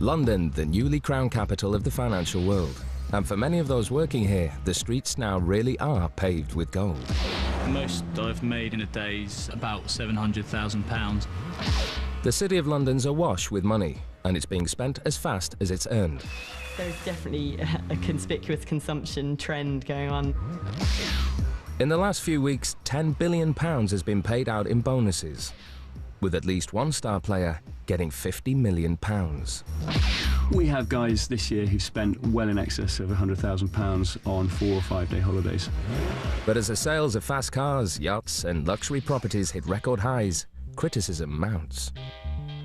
London, the newly crowned capital of the financial world. And for many of those working here, the streets now really are paved with gold. The most I've made in a day is about £700,000. The City of London's awash with money, and it's being spent as fast as it's earned. There's definitely a conspicuous consumption trend going on. In the last few weeks, £10 billion has been paid out in bonuses, with at least one star player getting £50 million. We have guys this year who've spent well in excess of £100,000 on 4 or 5 day holidays. But as the sales of fast cars, yachts and luxury properties hit record highs, criticism mounts.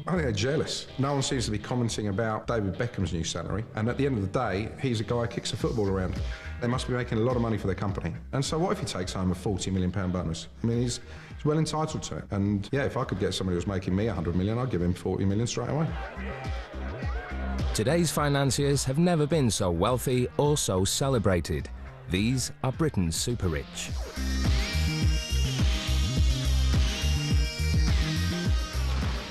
I think they're jealous. No one seems to be commenting about David Beckham's new salary, and at the end of the day, he's a guy who kicks a football around. They must be making a lot of money for their company. And so what if he takes home a £40 million bonus? I mean, he's well entitled to it. And yeah, if I could get somebody who's making me £100 million, I'd give him £40 million straight away. Today's financiers have never been so wealthy or so celebrated. These are Britain's super rich.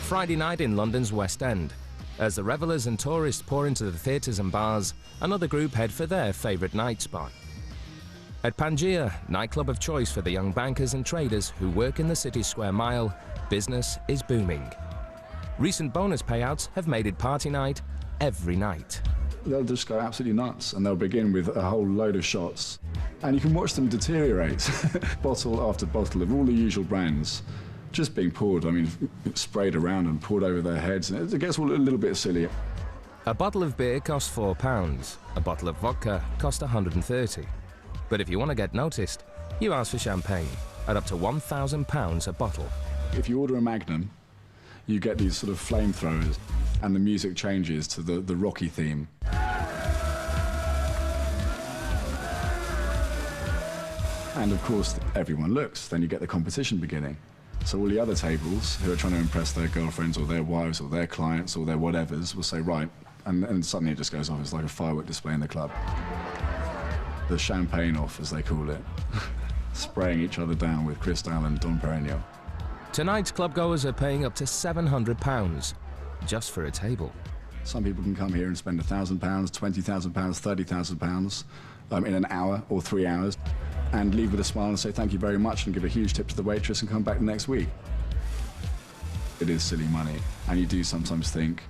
Friday night in London's West End. As the revellers and tourists pour into the theatres and bars, another group head for their favourite night spot. At Pangaea, nightclub of choice for the young bankers and traders who work in the city's square mile, business is booming. Recent bonus payouts have made it party night every night. They'll just go absolutely nuts, and they'll begin with a whole load of shots. And you can watch them deteriorate, bottle after bottle of all the usual brands, just being poured, I mean, sprayed around and poured over their heads, and it gets all a little bit silly. A bottle of beer costs £4, a bottle of vodka costs £130. But if you want to get noticed, you ask for champagne at up to £1,000 a bottle. If you order a Magnum, you get these sort of flamethrowers, and the music changes to the Rocky theme. And of course, everyone looks, then you get the competition beginning. So all the other tables who are trying to impress their girlfriends or their wives or their clients or their whatevers will say, right, and suddenly it just goes off. It's like a firework display in the club. The champagne off, as they call it, spraying each other down with Cristal and Dom Perignon. Tonight's clubgoers are paying up to £700 just for a table. Some people can come here and spend £1,000, £20,000, £30,000 in an hour or 3 hours, and leave with a smile and say thank you very much and give a huge tip to the waitress and come back the next week. It is silly money, and you do sometimes think,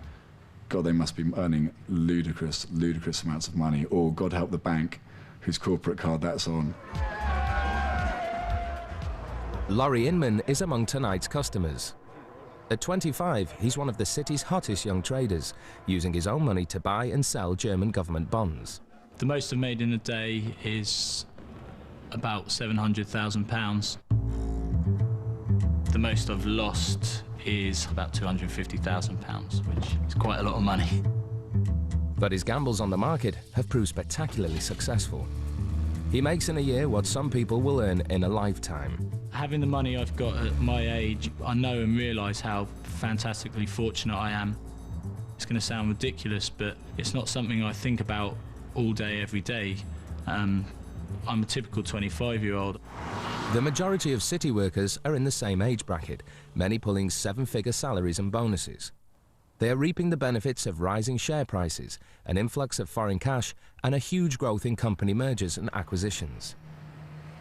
God, they must be earning ludicrous amounts of money, or God help the bank whose corporate card that's on. Laurie Inman is among tonight's customers. At 25, he's one of the city's hottest young traders, using his own money to buy and sell German government bonds. The most I've made in a day is about £700,000. The most I've lost is about £250,000, which is quite a lot of money. But his gambles on the market have proved spectacularly successful. He makes in a year what some people will earn in a lifetime. Having the money I've got at my age, I know and realise how fantastically fortunate I am. It's going to sound ridiculous, but it's not something I think about all day, every day. I'm a typical 25-year-old. The majority of city workers are in the same age bracket, many pulling seven-figure salaries and bonuses. They are reaping the benefits of rising share prices, an influx of foreign cash, and a huge growth in company mergers and acquisitions.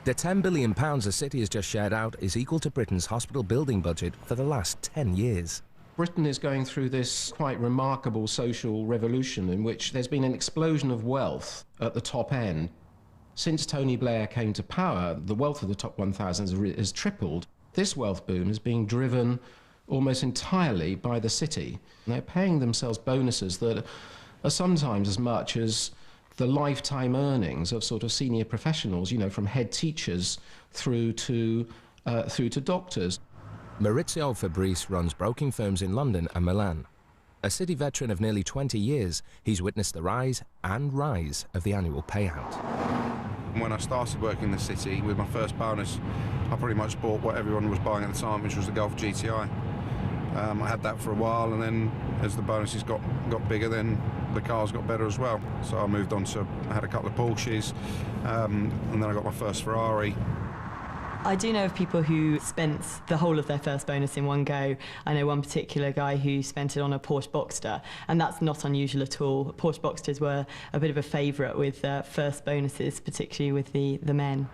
The £10 billion the city has just shared out is equal to Britain's hospital building budget for the last 10 years. Britain is going through this quite remarkable social revolution in which there's been an explosion of wealth at the top end. Since Tony Blair came to power, the wealth of the top 1,000 has tripled. This wealth boom is being driven almost entirely by the city. They're paying themselves bonuses that are sometimes as much as the lifetime earnings of sort of senior professionals, you know, from head teachers through to doctors. Maurizio Fabrice runs broking firms in London and Milan. A city veteran of nearly 20 years, he's witnessed the rise and rise of the annual payout. When I started working in the city with my first bonus, I pretty much bought what everyone was buying at the time, which was the Golf GTI. I had that for a while, and then as the bonuses got bigger, then the cars got better as well. So I moved on to, I had a couple of Porsches, and then I got my first Ferrari. I do know of people who spent the whole of their first bonus in one go. I know one particular guy who spent it on a Porsche Boxster, and that's not unusual at all. Porsche Boxsters were a bit of a favourite with first bonuses, particularly with the men.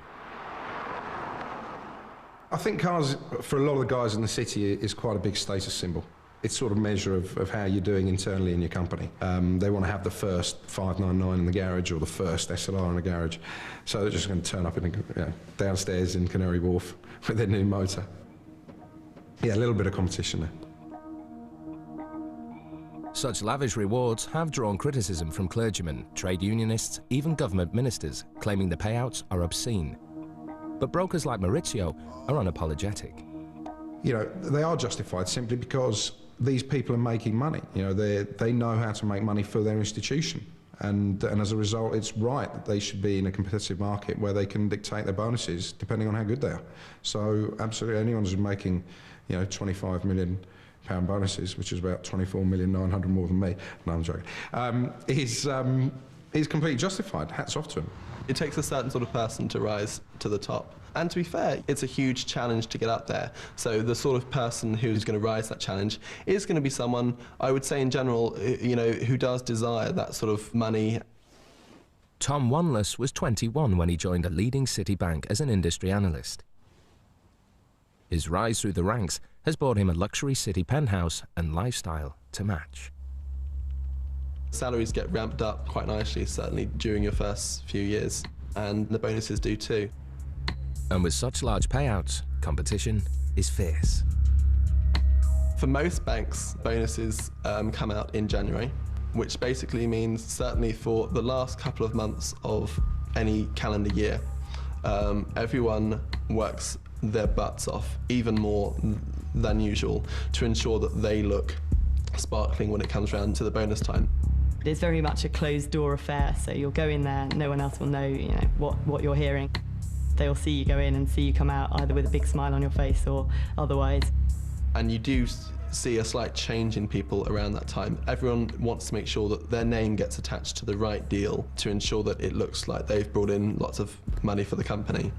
I think cars, for a lot of the guys in the city, is quite a big status symbol. It's sort of measure of how you're doing internally in your company. They want to have the first 599 in the garage or the first SLR in the garage. So they're just going to turn up in downstairs in Canary Wharf with their new motor. Yeah, a little bit of competition there. Such lavish rewards have drawn criticism from clergymen, trade unionists, even government ministers, claiming the payouts are obscene. But brokers like Maurizio are unapologetic. You know, they are justified simply because these people are making money. You know, they know how to make money for their institution. And as a result, it's right that they should be in a competitive market where they can dictate their bonuses depending on how good they are. So absolutely anyone who's making, you know, £25 million bonuses, which is about 24,900,000 more than me, no, I'm joking, is completely justified. Hats off to him. It takes a certain sort of person to rise to the top. And to be fair, it's a huge challenge to get up there. So the sort of person who's going to rise that challenge is going to be someone, I would say in general, you know, who does desire that sort of money. Tom Wanless was 21 when he joined a leading city bank as an industry analyst. His rise through the ranks has bought him a luxury city penthouse and lifestyle to match. Salaries get ramped up quite nicely, certainly during your first few years, and the bonuses do too. And with such large payouts, competition is fierce. For most banks, bonuses come out in January, which basically means certainly for the last couple of months of any calendar year, everyone works their butts off, even more than usual, to ensure that they look sparkling when it comes around to the bonus time. It's very much a closed-door affair, so you'll go in there, no one else will know, you know, what you're hearing. They'll see you go in and see you come out either with a big smile on your face or otherwise. And you do see a slight change in people around that time. Everyone wants to make sure that their name gets attached to the right deal to ensure that it looks like they've brought in lots of money for the company.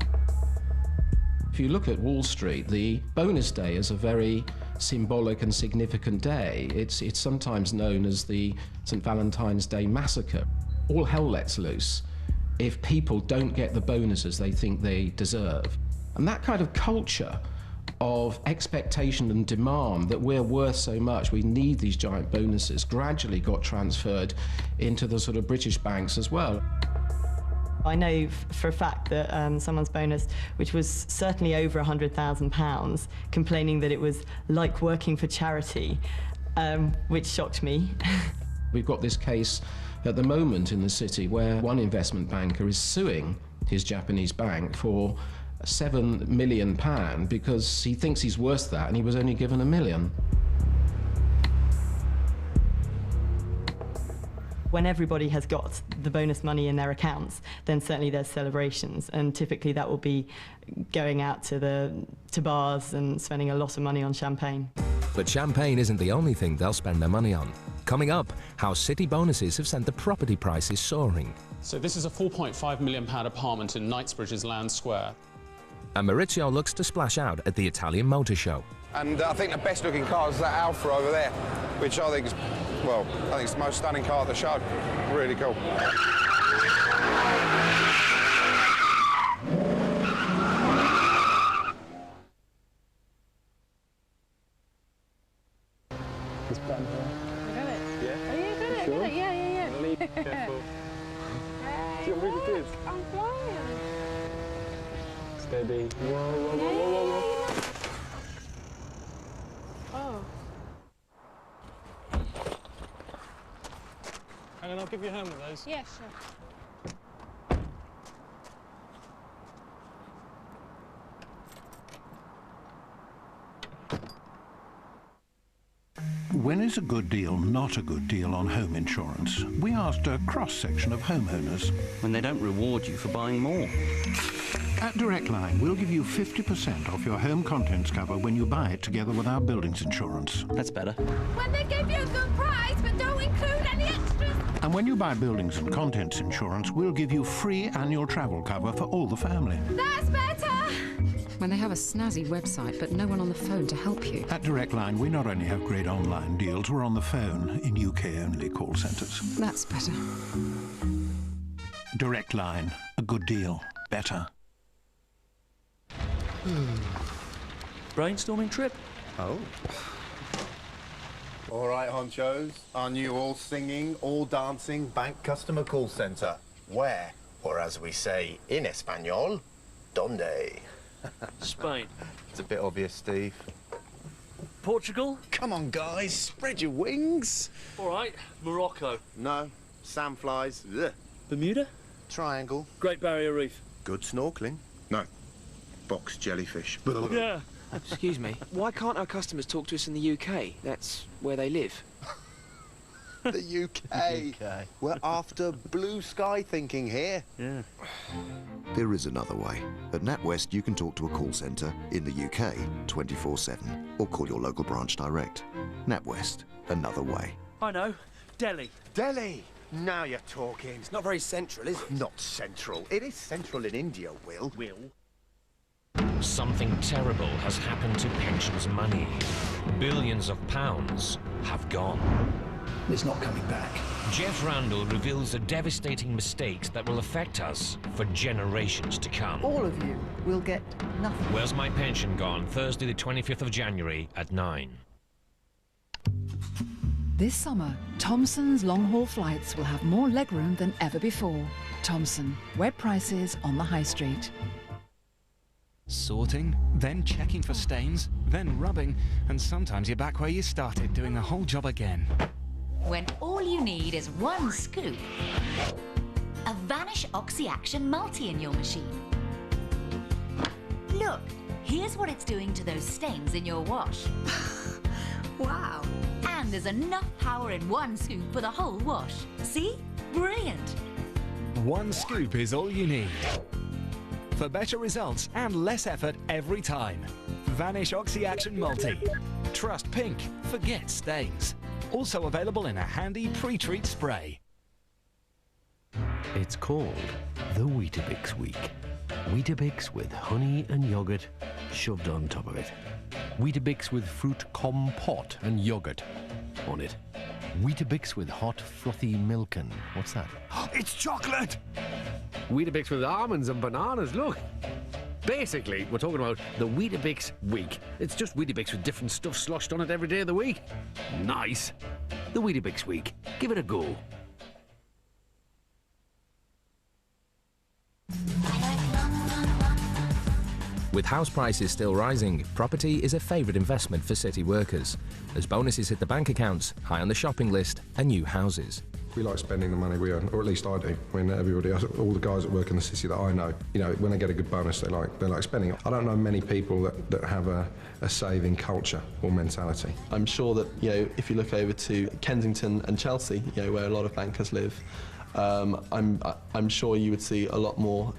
If you look at Wall Street, the bonus day is a very symbolic and significant day. It's sometimes known as the St. Valentine's Day Massacre. All hell lets loose if people don't get the bonuses they think they deserve. And that kind of culture of expectation and demand that we're worth so much, we need these giant bonuses, gradually got transferred into the sort of British banks as well. I know for a fact that someone's bonus, which was certainly over £100,000, complaining that it was like working for charity, which shocked me. We've got this case at the moment in the city where one investment banker is suing his Japanese bank for £7 million because he thinks he's worth that and he was only given £1 million. When everybody has got the bonus money in their accounts, then certainly there's celebrations, and typically that will be going out to bars and spending a lot of money on champagne. But champagne isn't the only thing they'll spend their money on. Coming up, how city bonuses have sent the property prices soaring. So this is a £4.5 million apartment in Knightsbridge's Land Square. And Maurizio looks to splash out at the Italian Motor Show. And I think the best looking car is that Alfa over there, which I think is, well, I think it's the most stunning car at the show. Really cool. It's bad. I got it. Yeah? Oh, yeah, I got it. Sure? I got it. Yeah. Lean, careful. Hey, See what really it is? I'm flying. Steady. Whoa. Oh. Hang on, I'll give you a hand with those. Yeah, sure. When is a good deal not a good deal on home insurance? We asked a cross-section of homeowners. When they don't reward you for buying more. At Direct Line, we'll give you 50% off your home contents cover when you buy it together with our buildings insurance. That's better. When they give you a good price but don't include any extras. And when you buy buildings and contents insurance, we'll give you free annual travel cover for all the family. That's better. when they have a snazzy website but no one on the phone to help you? At Direct Line, we not only have great online deals, we're on the phone in UK-only call centres. That's better. Direct Line, a good deal, better. Brainstorming trip? Oh. All right, honchos. Our new all-singing, all-dancing bank customer call centre. Where? Or as we say in Espanol, ¿dónde? Spain. It's a bit obvious, Steve. Portugal? Come on, guys, spread your wings. All right, Morocco. No, sandflies. Ugh. Bermuda? Triangle. Great Barrier Reef. Good snorkeling. No, box jellyfish. Yeah. Excuse me, why can't our customers talk to us in the UK? That's where they live. The UK. We're after blue sky thinking here. Yeah. There is another way. At NatWest, you can talk to a call centre in the UK 24/7 or call your local branch direct. NatWest, another way. I know. Delhi. Delhi. Now you're talking. It's not very central, is it? Not central. It is central in India, Will. Something terrible has happened to pensions money. Billions of pounds have gone. It's not coming back. Jeff Randall reveals the devastating mistakes that will affect us for generations to come. All of you will get nothing. Where's My Pension Gone? Thursday the 25th of January at 9. This summer, Thomson's long-haul flights will have more legroom than ever before. Thomson, web prices on the high street. Sorting, then checking for stains, then rubbing, and sometimes you're back where you started, doing the whole job again. When all you need is one scoop. A Vanish Oxy-Action Multi in your machine. Look, here's what it's doing to those stains in your wash. Wow. And there's enough power in one scoop for the whole wash. See? Brilliant. One scoop is all you need. For better results and less effort every time. Vanish Oxy-Action Multi. Trust pink, forget stains. Also available in a handy pre-treat spray. It's called the Weetabix Week. Weetabix with honey and yoghurt shoved on top of it. Weetabix with fruit compote and yoghurt on it. Weetabix with hot frothy milk and what's that? It's chocolate! Weetabix with almonds and bananas, look! Basically, we're talking about the Weetabix Week. It's just Weetabix with different stuff sloshed on it every day of the week. Nice! The Weetabix Week. Give it a go. With house prices still rising, property is a favourite investment for city workers, as bonuses hit the bank accounts, high on the shopping list, and new houses. We like spending the money we earn, or at least I do. When everybody else, all the guys that work in the city that I know, you know, when they get a good bonus, they like spending. I don't know many people that have a saving culture or mentality. I'm sure that, you know, if you look over to Kensington and Chelsea, you know, where a lot of bankers live, I'm sure you would see a lot more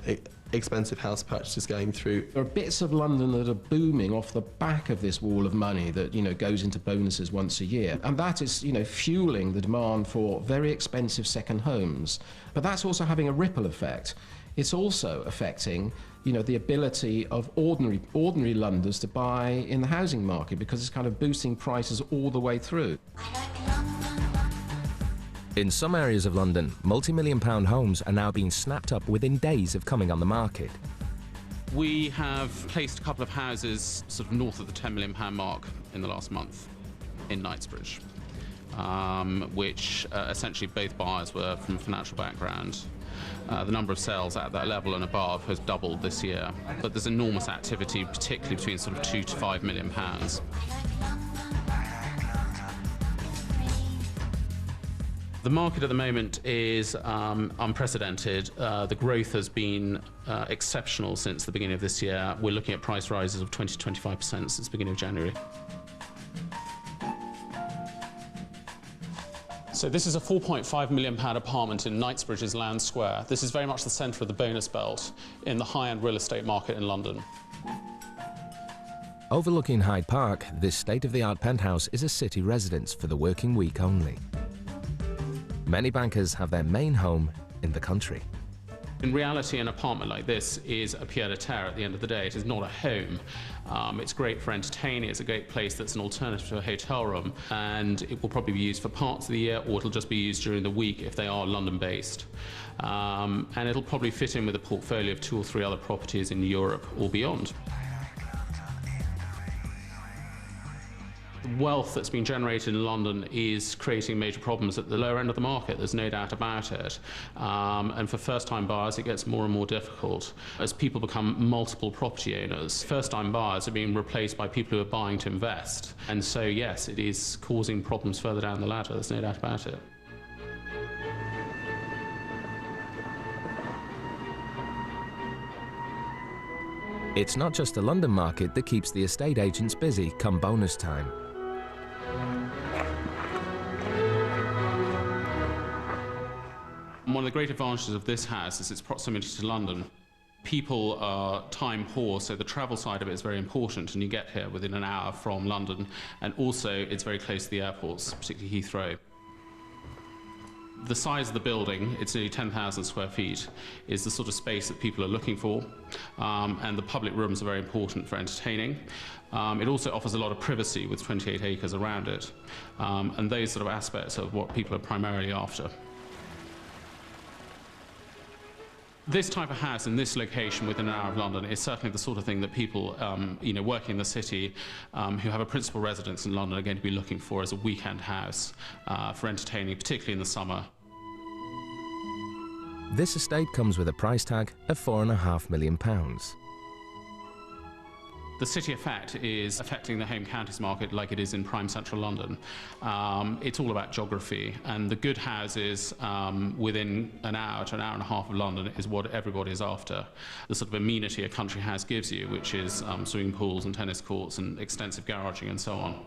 expensive house purchases going through. There are bits of London that are booming off the back of this wall of money that, you know, goes into bonuses once a year. And that is, you know, fueling the demand for very expensive second homes. But that's also having a ripple effect. It's also affecting, you know, the ability of ordinary Londoners to buy in the housing market, because it's kind of boosting prices all the way through. In some areas of London, multi-million-pound homes are now being snapped up within days of coming on the market. We have placed a couple of houses sort of north of the £10 million mark in the last month in Knightsbridge, which essentially both buyers were from financial background. The number of sales at that level and above has doubled this year, but there's enormous activity, particularly between sort of £2 to £5 million. The market at the moment is unprecedented. The growth has been exceptional since the beginning of this year. We're looking at price rises of 20 to 25% since the beginning of January. So this is a £4.5 million apartment in Knightsbridge's Land Square. This is very much the centre of the bonus belt in the high-end real estate market in London. Overlooking Hyde Park, this state-of-the-art penthouse is a city residence for the working week only. Many bankers have their main home in the country. In reality, an apartment like this is a pied-à-terre at the end of the day. It is not a home. It's great for entertaining. It's a great place that's an alternative to a hotel room, and it will probably be used for parts of the year, or it'll just be used during the week if they are London-based. And it'll probably fit in with a portfolio of 2 or 3 other properties in Europe or beyond. The wealth that's been generated in London is creating major problems at the lower end of the market, there's no doubt about it. And for first-time buyers, it gets more and more difficult. As people become multiple property owners, first-time buyers are being replaced by people who are buying to invest. And so, yes, it is causing problems further down the ladder, there's no doubt about it. It's not just the London market that keeps the estate agents busy come bonus time. One of the great advantages of this house is its proximity to London. People are time poor, so the travel side of it is very important, and you get here within an hour from London, and also it's very close to the airports, particularly Heathrow. The size of the building, it's nearly 10,000 square feet, is the sort of space that people are looking for, and the public rooms are very important for entertaining. It also offers a lot of privacy with 28 acres around it, and those sort of aspects of what people are primarily after. This type of house in this location within an hour of London is certainly the sort of thing that people working in the city who have a principal residence in London are going to be looking for as a weekend house for entertaining, particularly in the summer. This estate comes with a price tag of £4.5 million. The city effect is affecting the home counties market like it is in prime central London. It's all about geography, and the good houses within an hour to an hour and a half of London is what everybody is after. The sort of amenity a country house gives you, which is swimming pools and tennis courts and extensive garaging and so on.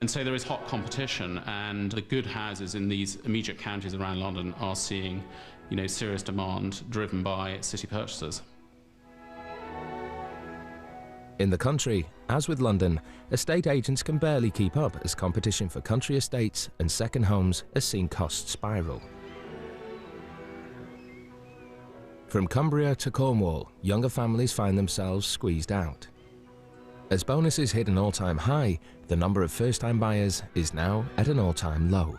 And so there is hot competition, and the good houses in these immediate counties around London are seeing, serious demand driven by city purchasers. In the country, as with London, estate agents can barely keep up as competition for country estates and second homes has seen costs spiral. From Cumbria to Cornwall, younger families find themselves squeezed out. As bonuses hit an all-time high, the number of first-time buyers is now at an all-time low.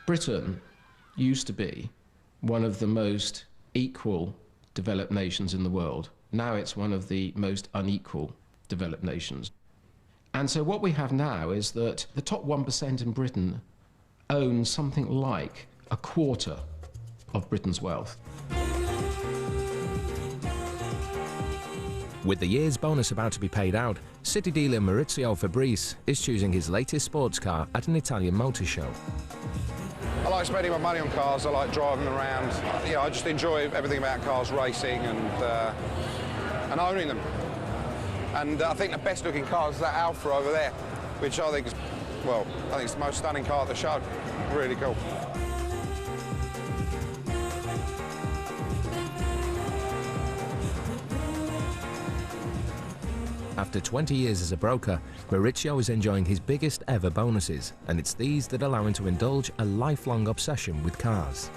Britain used to be one of the most equal developed nations in the world. Now it's one of the most unequal developed nations. And so what we have now is that the top 1% in Britain own something like a quarter of Britain's wealth. With the year's bonus about to be paid out, city dealer Maurizio Fabrice is choosing his latest sports car at an Italian motor show. I like spending my money on cars, I like driving them around. I just enjoy everything about cars, racing and owning them. And I think the best looking car is that Alfa over there, which I think is, I think it's the most stunning car at the show. Really cool. After 20 years as a broker, Maurizio is enjoying his biggest ever bonuses, and it's these that allow him to indulge a lifelong obsession with cars.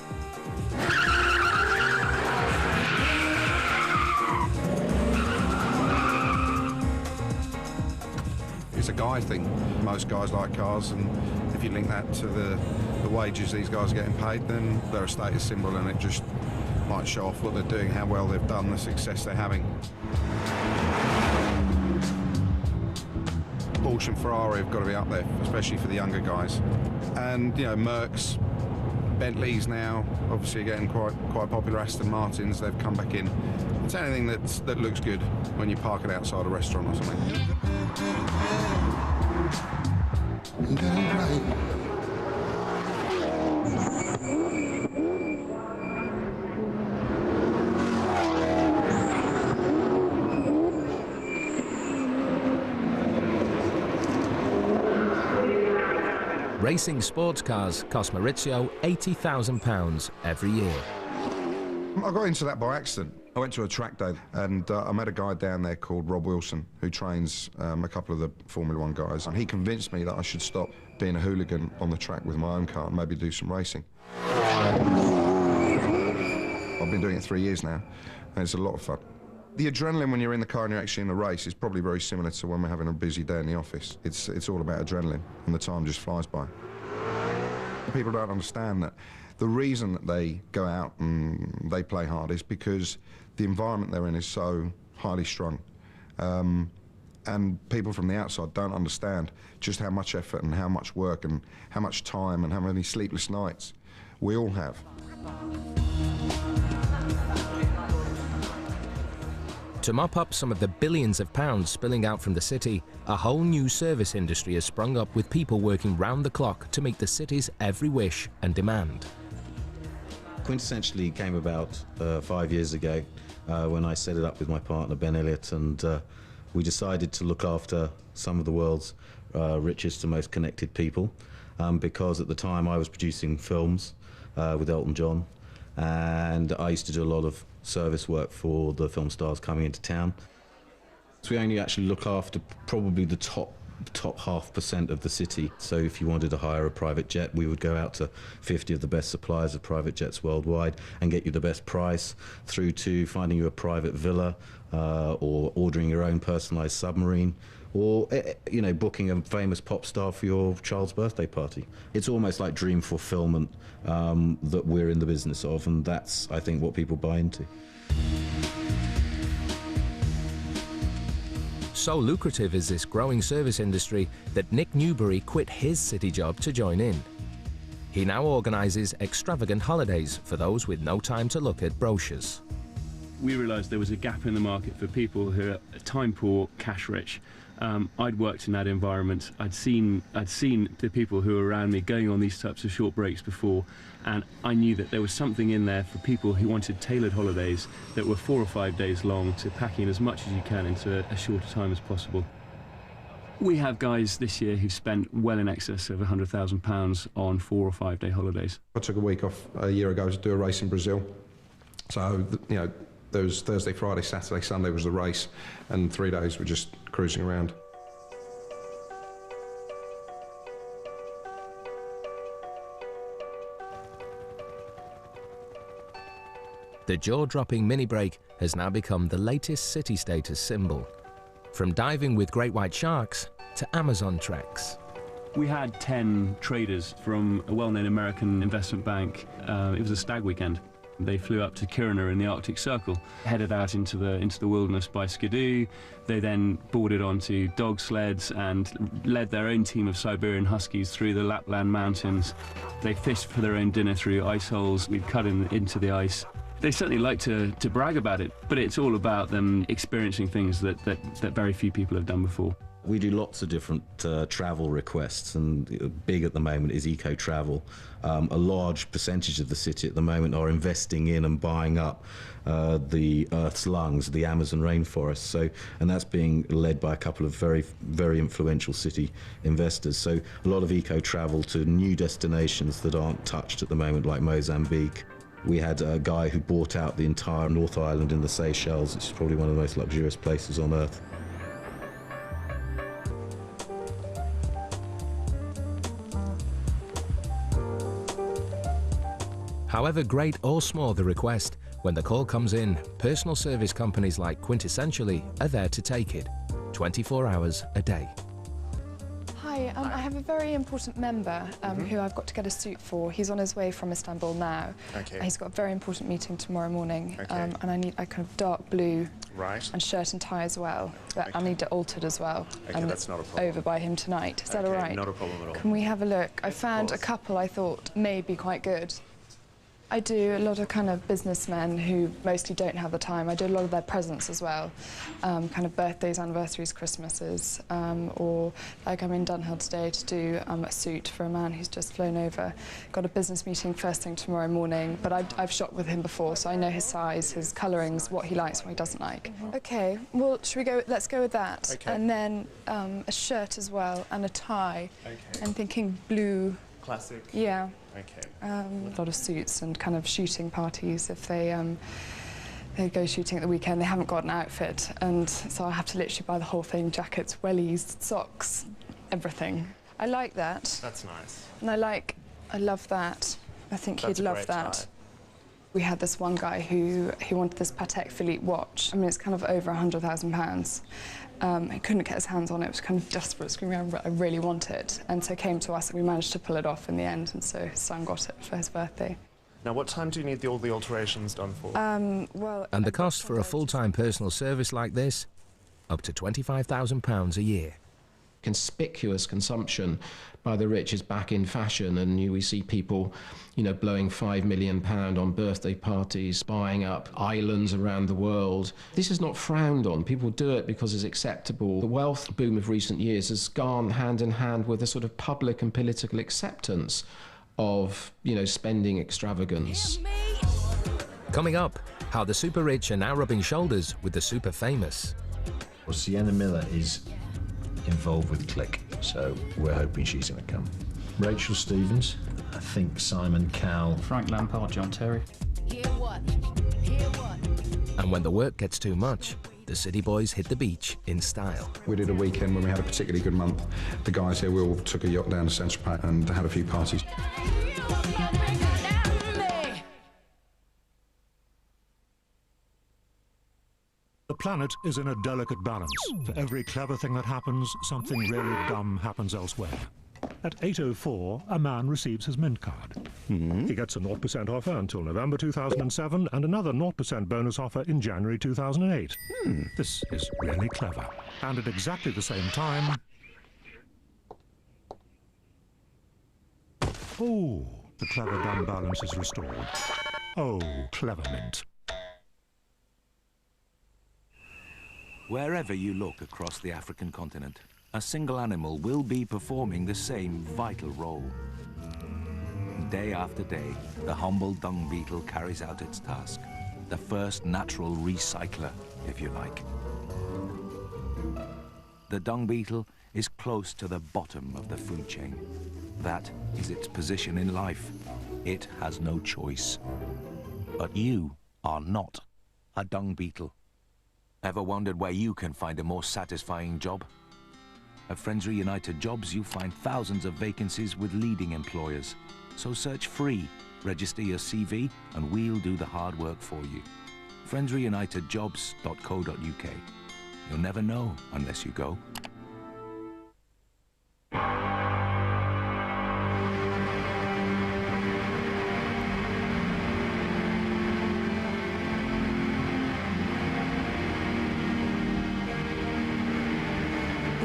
It's a guy thing. Most guys like cars, and if you link that to the wages these guys are getting paid, then they're a status symbol, and it just might show off what they're doing, how well they've done, the success they're having. Porsche and Ferrari have got to be up there, especially for the younger guys. And, Mercs, Bentleys now, obviously getting quite popular. Aston Martins, they've come back in. It's anything that looks good when you park it outside a restaurant or something. Racing sports cars cost Maurizio £80,000 every year. I got into that by accident. I went to a track day and I met a guy down there called Rob Wilson who trains a couple of the Formula 1 guys, and he convinced me that I should stop being a hooligan on the track with my own car and maybe do some racing. I've been doing it 3 years now, and it's a lot of fun. The adrenaline when you're in the car and you're actually in the race is probably very similar to when we're having a busy day in the office. It's all about adrenaline, and the time just flies by. People don't understand that the reason that they go out and they play hard is because the environment they're in is so highly strung. And people from the outside don't understand just how much effort and how much work and how much time and how many sleepless nights we all have. To mop up some of the billions of pounds spilling out from the city, a whole new service industry has sprung up with people working round the clock to meet the city's every wish and demand. Quintessentially came about 5 years ago when I set it up with my partner Ben Elliott, and we decided to look after some of the world's richest and most connected people, because at the time I was producing films with Elton John, and I used to do a lot of service work for the film stars coming into town. So we only actually look after probably the top 0.5% of the city. So if you wanted to hire a private jet, we would go out to 50 of the best suppliers of private jets worldwide and get you the best price, through to finding you a private villa, or ordering your own personalised submarine, or booking a famous pop star for your child's birthday party. It's almost like dream fulfillment that we're in the business of, and that's, I think, what people buy into. So lucrative is this growing service industry that Nick Newbury quit his city job to join in. He now organises extravagant holidays for those with no time to look at brochures. We realised there was a gap in the market for people who are time poor, cash rich. I'd worked in that environment. I'd seen the people who were around me going on these types of short breaks before, and I knew that there was something in there for people who wanted tailored holidays that were 4 or 5 days long, to pack in as much as you can into a shorter time as possible. We have guys this year who've spent well in excess of £100,000 on 4 or 5 day holidays. I took a week off a year ago to do a race in Brazil. So, there was Thursday, Friday, Saturday, Sunday was the race, and 3 days were just cruising around. The jaw-dropping mini break has now become the latest city status symbol. From diving with great white sharks to Amazon treks. We had 10 traders from a well-known American investment bank. It was a stag weekend. They flew up to Kiruna in the Arctic Circle, headed out into the wilderness by Skidoo. They then boarded onto dog sleds and led their own team of Siberian Huskies through the Lapland mountains. They fished for their own dinner through ice holes we'd cut into the ice. They certainly like to brag about it, but it's all about them experiencing things that very few people have done before. We do lots of different travel requests, and big at the moment is eco-travel. A large percentage of the city at the moment are investing in and buying up the Earth's lungs, the Amazon rainforest. And that's being led by a couple of very, very influential city investors. So a lot of eco-travel to new destinations that aren't touched at the moment, like Mozambique. We had a guy who bought out the entire North Island in the Seychelles, which is probably one of the most luxurious places on Earth. However great or small the request, when the call comes in, personal service companies like Quintessentially are there to take it, 24 hours a day. Hi, I have a very important member who I've got to get a suit for. He's on his way from Istanbul now. Okay. He's got a very important meeting tomorrow morning, Okay. and I need a kind of dark blue Right. shirt and tie as well. But I need it altered as well. Okay, and that's not a problem. over by him tonight. Is that all right? Not a problem at all. Can we have a look? I found a couple I thought may be quite good. I do a lot of kind of businessmen who mostly don't have the time. I do a lot of their presents as well, kind of birthdays, anniversaries, Christmases, or like I'm in Dunhill today to do a suit for a man who's just flown over. Got a business meeting first thing tomorrow morning, but I've shot with him before, so I know his size, his colourings, what he likes, what he doesn't like. Okay, well, should we go? Let's go with that, Okay. and then a shirt as well and a tie. Okay. I'm thinking blue. Classic. Yeah. Okay. A lot of suits and kind of shooting parties. If they go shooting at the weekend, they haven't got an outfit, and so I have to literally buy the whole thing: jackets, wellies, socks, everything. I like that. That's nice. And I love that. I think That's he'd a love great that. tie. We had this one guy who wanted this Patek Philippe watch. I mean, it's kind of over £100,000. He couldn't get his hands on it. It was kind of desperate, screaming, I really want it. And so came to us, and we managed to pull it off in the end, and so his son got it for his birthday. Now, what time do you need all the alterations done for? Well... And the cost for a full-time personal service like this? Up to £25,000 a year. Conspicuous consumption by the rich is back in fashion, and we see people, blowing £5 million on birthday parties, buying up islands around the world. This is not frowned on. People do it because it's acceptable. The wealth boom of recent years has gone hand in hand with a sort of public and political acceptance of, spending extravagance. Coming up, how the super rich are now rubbing shoulders with the super famous. Well, Sienna Miller is involved with Click, so we're hoping she's going to come. Rachel Stevens, I think Simon Cowell, Frank Lampard, John Terry. And when the work gets too much, the City Boys hit the beach in style. We did a weekend when we had a particularly good month. The guys here, we all took a yacht down to Saint-Tropez and had a few parties. The planet is in a delicate balance. For every clever thing that happens, something really dumb happens elsewhere. At 8:04, a man receives his Mint card. He gets a 0% offer until November 2007 and another 0% bonus offer in January 2008. This is really clever. And at exactly the same time... Oh, the clever dumb balance is restored. Oh, clever Mint. Wherever you look across the African continent, a single animal will be performing the same vital role. Day after day, the humble dung beetle carries out its task. The first natural recycler, if you like. The dung beetle is close to the bottom of the food chain. That is its position in life. It has no choice. But you are not a dung beetle. Ever wondered where you can find a more satisfying job? At Friends Reunited Jobs, you find thousands of vacancies with leading employers. So search free, register your CV, and we'll do the hard work for you. friendsreunitedjobs.co.uk. You'll never know unless you go.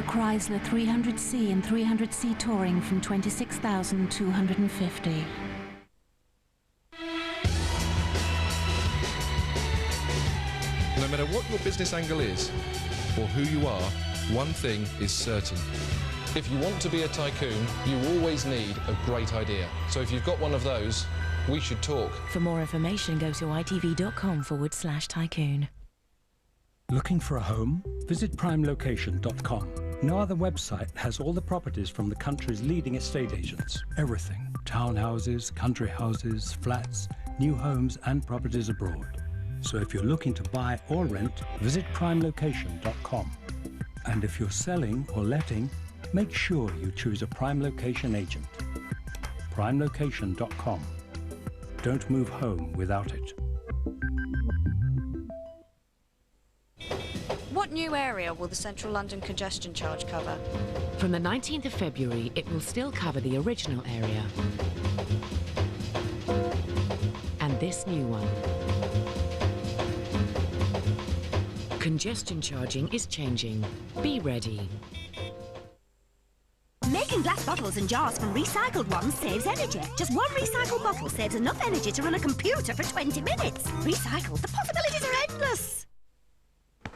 Chrysler 300C and 300C Touring from $26,250. No matter what your business angle is, or who you are, one thing is certain. If you want to be a tycoon, you always need a great idea. So if you've got one of those, we should talk. For more information, go to itv.com/tycoon. Looking for a home? Visit primelocation.com. No other website has all the properties from the country's leading estate agents. Everything. Townhouses, country houses, flats, new homes and properties abroad. So if you're looking to buy or rent, visit primelocation.com. And if you're selling or letting, make sure you choose a Prime Location agent. primelocation.com. Don't move home without it. What new area will the Central London congestion charge cover? From the 19th of February, it will still cover the original area. And this new one. Congestion charging is changing. Be ready. Making glass bottles and jars from recycled ones saves energy. Just one recycled bottle saves enough energy to run a computer for 20 minutes. Recycled, the possibilities are endless.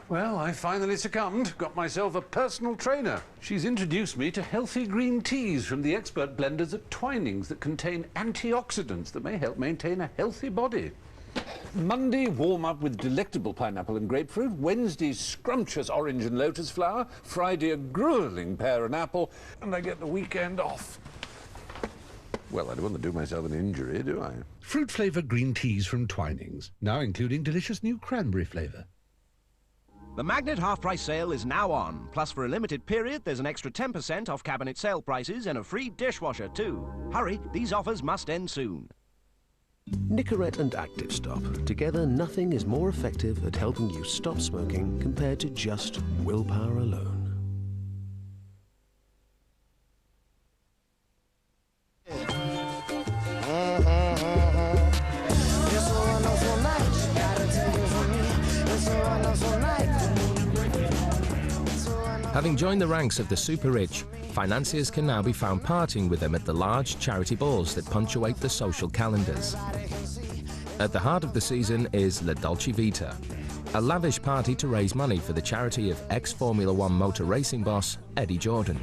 Well, I finally succumbed. Got myself a personal trainer. She's introduced me to healthy green teas from the expert blenders at Twinings that contain antioxidants that may help maintain a healthy body. Monday, warm up with delectable pineapple and grapefruit. Wednesday, scrumptious orange and lotus flower. Friday, a grueling pear and apple. And I get the weekend off. Well, I don't want to do myself an injury, do I? Fruit-flavoured green teas from Twinings, now including delicious new cranberry flavour. The Magnet half-price sale is now on. Plus, for a limited period, there's an extra 10% off cabinet sale prices and a free dishwasher, too. Hurry, these offers must end soon. Nicorette and Active Stop. Together, nothing is more effective at helping you stop smoking compared to just willpower alone. Having joined the ranks of the super rich, financiers can now be found partying with them at the large charity balls that punctuate the social calendars. At the heart of the season is La Dolce Vita, a lavish party to raise money for the charity of ex-Formula One motor racing boss Eddie Jordan.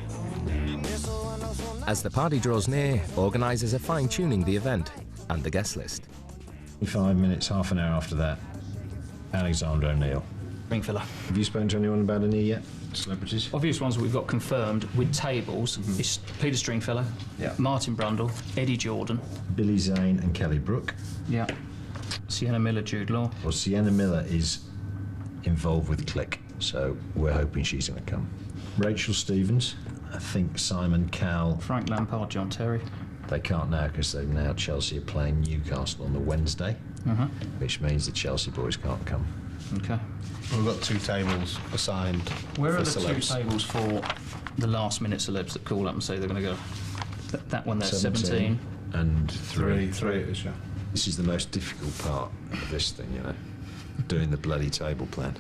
As the party draws near, organisers are fine-tuning the event and the guest list. 5 minutes, half an hour after that, Alexander O'Neill. Ring filler. Have you spoken to anyone about any yet? Celebrities? Obvious ones that we've got confirmed with tables is Peter Stringfellow, Martin Brundle, Eddie Jordan, Billy Zane and Kelly Brook. Yeah. Sienna Miller, Jude Law. Well, Sienna Miller is involved with Click, so we're hoping she's going to come. Rachel Stevens, I think Simon Cowell. Frank Lampard, John Terry. They can't now because they've now Chelsea are playing Newcastle on the Wednesday, which means the Chelsea boys can't come. Okay. We've got 2 tables assigned. Where are the celebs. 2 tables for the last minute celebs that call up and say they're going to go? That one there's 17. And 3. 3 it is, yeah. This is the most difficult part of this thing, you know, doing the bloody table plan.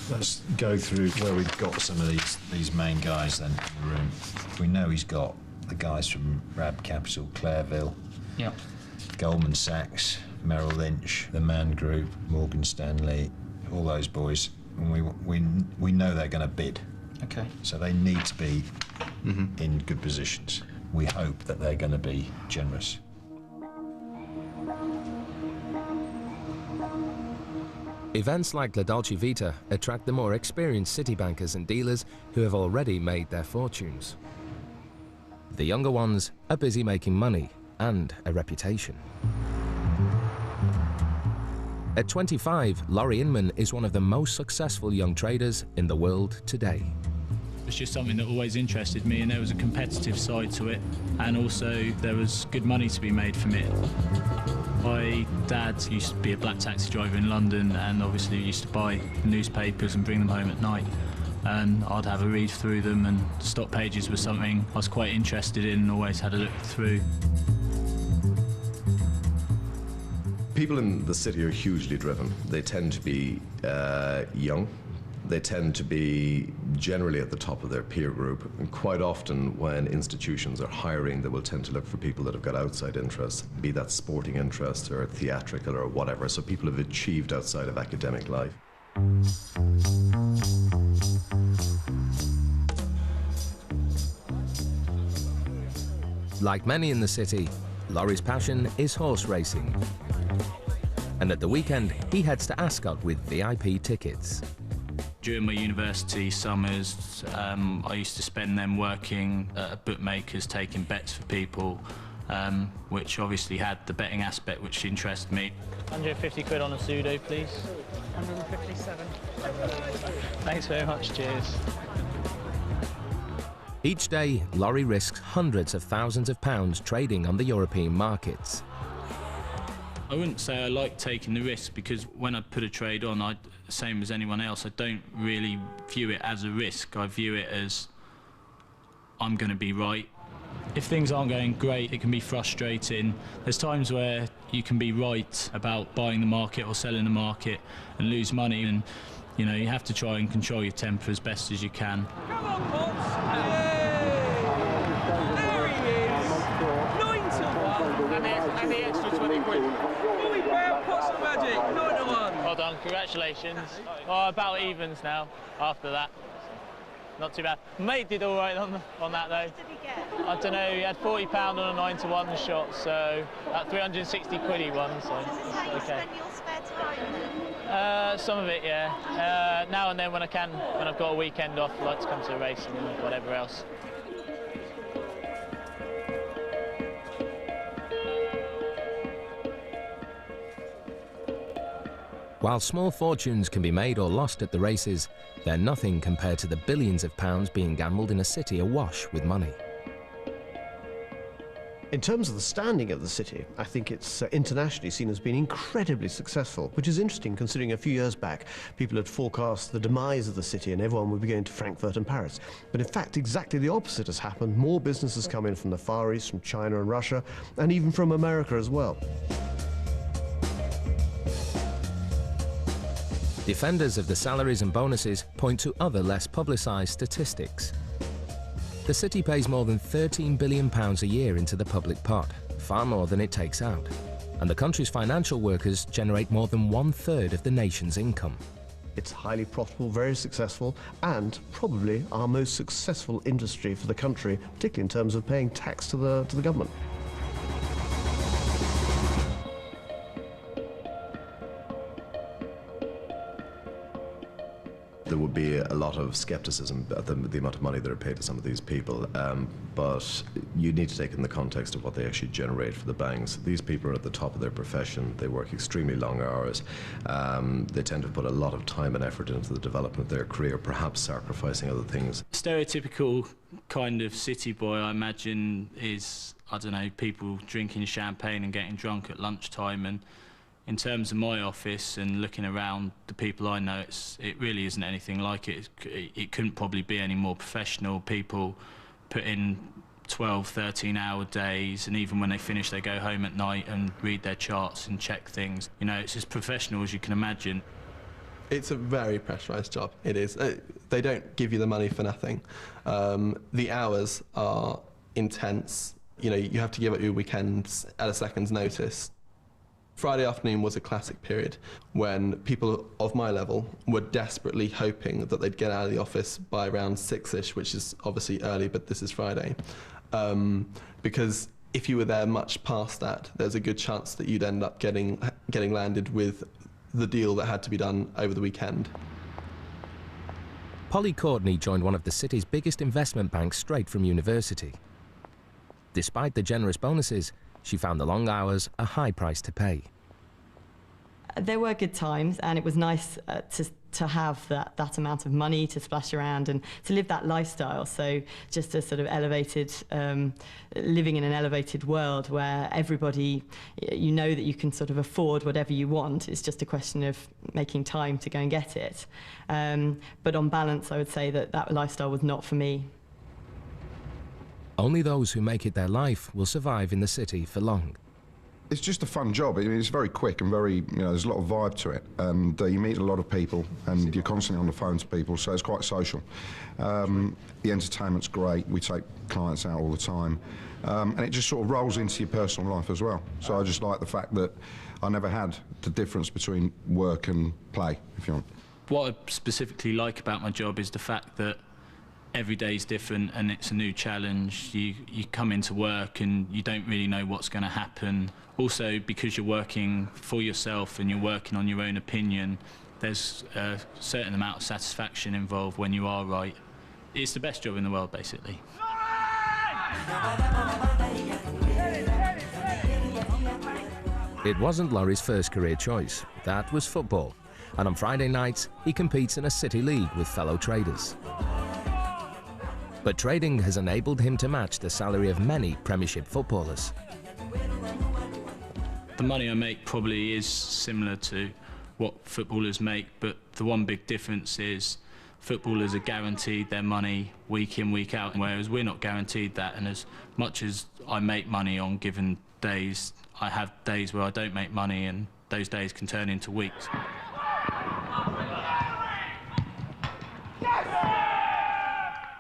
Let's go through where we've got some of these main guys then in the room. We know he's got the guys from Rab Capital, Clareville, Goldman Sachs, Merrill Lynch, the Man Group, Morgan Stanley, all those boys. And we know they're going to bid. Okay. So they need to be in good positions. We hope that they're going to be generous. Events like La Dolce Vita attract the more experienced city bankers and dealers who have already made their fortunes. The younger ones are busy making money and a reputation. At 25, Laurie Inman is one of the most successful young traders in the world today. It's just something that always interested me, and there was a competitive side to it, and also there was good money to be made from it. My dad used to be a black taxi driver in London, and obviously used to buy newspapers and bring them home at night, and I'd have a read through them, and stock pages was something I was quite interested in and always had a look through. People in the city are hugely driven. They tend to be young. They tend to be generally at the top of their peer group. And quite often when institutions are hiring, they will tend to look for people that have got outside interests, be that sporting interest or theatrical or whatever. So people have achieved outside of academic life. Like many in the city, Laurie's passion is horse racing. And at the weekend, he heads to Ascot with VIP tickets. During my university summers, I used to spend them working at bookmakers, taking bets for people, which obviously had the betting aspect which interested me. 150 quid on a pseudo, please. 157. Thanks very much, cheers. Each day, Laurie risks hundreds of thousands of pounds trading on the European markets. I wouldn't say I like taking the risk, because when I put a trade on, same as anyone else, I don't really view it as a risk. I view it as I'm going to be right. If things aren't going great, it can be frustrating. There's times where you can be right about buying the market or selling the market and lose money, and you know, you have to try and control your temper as best as you can. Come on, Potts! There he is! 9 to 1! And the extra 20 quid. Will we pay out Potts of Magic? 9 to 1! Well done, congratulations. Oh, about evens now, after that. Not too bad. Mate did all right on that, though. What did he get? I don't know, he had £40 on a 9 to 1 shot, so that 360 quid he won, so Does this how you okay. spend your spare time? Some of it, yeah. Now and then when I can, when I've got a weekend off, I like to come to a race and whatever else. While small fortunes can be made or lost at the races, they're nothing compared to the billions of pounds being gambled in a city awash with money. In terms of the standing of the city, I think it's internationally seen as being incredibly successful, which is interesting considering a few years back people had forecast the demise of the city and everyone would be going to Frankfurt and Paris. But in fact, exactly the opposite has happened. More businesses come in from the Far East, from China and Russia, and even from America as well. Defenders of the salaries and bonuses point to other less publicised statistics. The city pays more than £13 billion a year into the public pot, far more than it takes out. And the country's financial workers generate more than 1/3 of the nation's income. It's highly profitable, very successful, and probably our most successful industry for the country, particularly in terms of paying tax to the government. There would be a lot of scepticism at the amount of money that are paid to some of these people, but you need to take in the context of what they actually generate for the banks. These people are at the top of their profession. They work extremely long hours. They tend to put a lot of time and effort into the development of their career, perhaps sacrificing other things. Stereotypical kind of city boy, I imagine, is, I don't know, people drinking champagne and getting drunk at lunchtime. And in terms of my office and looking around the people I know, it really isn't anything like it. It couldn't probably be any more professional. People put in 12, 13-hour days, and even when they finish, they go home at night and read their charts and check things. You know, it's as professional as you can imagine. It's a very pressurised job, it is. They don't give you the money for nothing. The hours are intense. You know, you have to give up your weekends at a second's notice. Friday afternoon was a classic period when people of my level were desperately hoping that they'd get out of the office by around 6-ish, which is obviously early, but this is Friday. Because if you were there much past that, there's a good chance that you'd end up getting landed with the deal that had to be done over the weekend. Polly Courtney joined one of the city's biggest investment banks straight from university. Despite the generous bonuses, she found the long hours a high price to pay. There were good times, and it was nice to have that amount of money to splash around and to live that lifestyle. So just a sort of elevated, living in an elevated world where everybody, you know that you can sort of afford whatever you want. It's just a question of making time to go and get it. But on balance, I would say that lifestyle was not for me. Only those who make it their life will survive in the city for long. It's just a fun job. I mean, it's very quick and very, there's a lot of vibe to it. And you meet a lot of people and you're constantly on the phone to people, so it's quite social. The entertainment's great. We take clients out all the time. And it just sort of rolls into your personal life as well. So I just like the fact that I never had the difference between work and play, if you want. What I specifically like about my job is the fact that every day is different and it's a new challenge. You come into work and you don't really know what's going to happen. Also, because you're working for yourself and you're working on your own opinion, there's a certain amount of satisfaction involved when you are right. It's the best job in the world, basically. It wasn't Laurie's first career choice. That was football. And on Friday nights, he competes in a city league with fellow traders. But trading has enabled him to match the salary of many Premiership footballers. The money I make probably is similar to what footballers make, but the one big difference is footballers are guaranteed their money week in, week out, whereas we're not guaranteed that. And as much as I make money on given days, I have days where I don't make money, and those days can turn into weeks.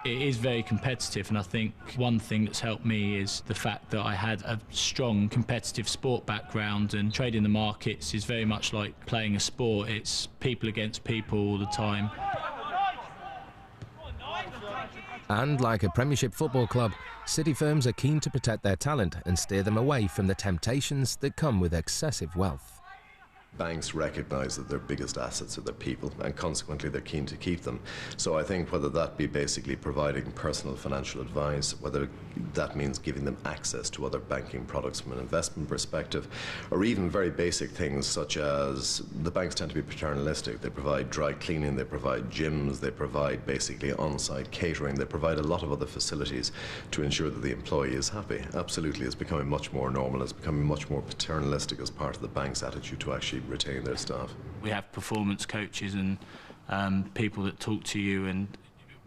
It is very competitive, and I think one thing that's helped me is the fact that I had a strong competitive sport background, and trading the markets is very much like playing a sport. It's people against people all the time. And like a Premiership football club, city firms are keen to protect their talent and steer them away from the temptations that come with excessive wealth. banks recognise that their biggest assets are their people, and consequently they're keen to keep them. So I think whether that be basically providing personal financial advice, whether that means giving them access to other banking products from an investment perspective, or even very basic things such as the banks tend to be paternalistic. They provide dry cleaning, they provide gyms, they provide basically on-site catering, they provide a lot of other facilities to ensure that the employee is happy. Absolutely, it's becoming much more normal, it's becoming much more paternalistic as part of the bank's attitude to actually retain their staff. We have performance coaches and people that talk to you, and